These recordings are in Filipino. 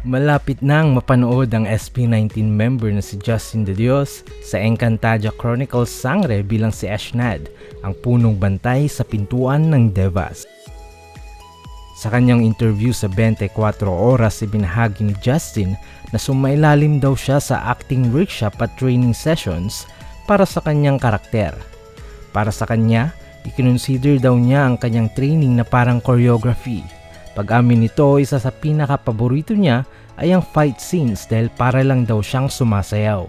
Malapit nang mapanood ang SB19 member na si Justin De Dios sa Encantadia Chronicles Sangre bilang si Eshnad, ang punong bantay sa pintuan ng Devas. Sa kanyang interview sa 24 Oras, ibinahagi ni Justin na sumailalim daw siya sa acting workshop at training sessions para sa kanyang karakter. Para sa kanya, ikinonsider daw niya ang kanyang training na parang choreography. Pag-amin nito, isa sa pinaka-paborito niya ay ang fight scenes dahil para lang daw siyang sumasayaw.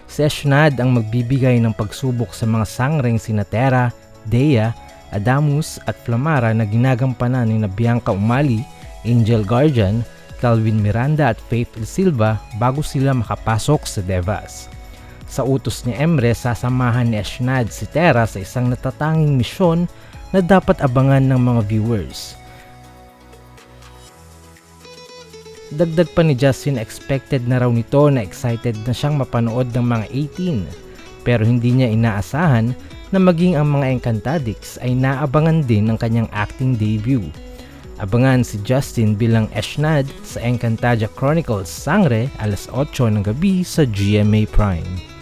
Si Eshnad ang magbibigay ng pagsubok sa mga sangreng sina Terra, Dea, Adamus at Flamara na ginagampanan ni Bianca Umali, Angel Guardian, Calvin Miranda at Faith Silva bago sila makapasok sa Devas. Sa utos ni Emre, sasamahan ni Eshnad si Terra sa isang natatanging misyon na dapat abangan ng mga viewers. Dagdag pa ni Justin, expected na raw nito na excited na siyang mapanood ng mga 18, pero hindi niya inaasahan na maging ang mga Encantadix ay naabangan din ng kanyang acting debut. Abangan si Justin bilang Eshnad sa Encantadia Chronicles Sangre alas 8 ng gabi sa GMA Prime.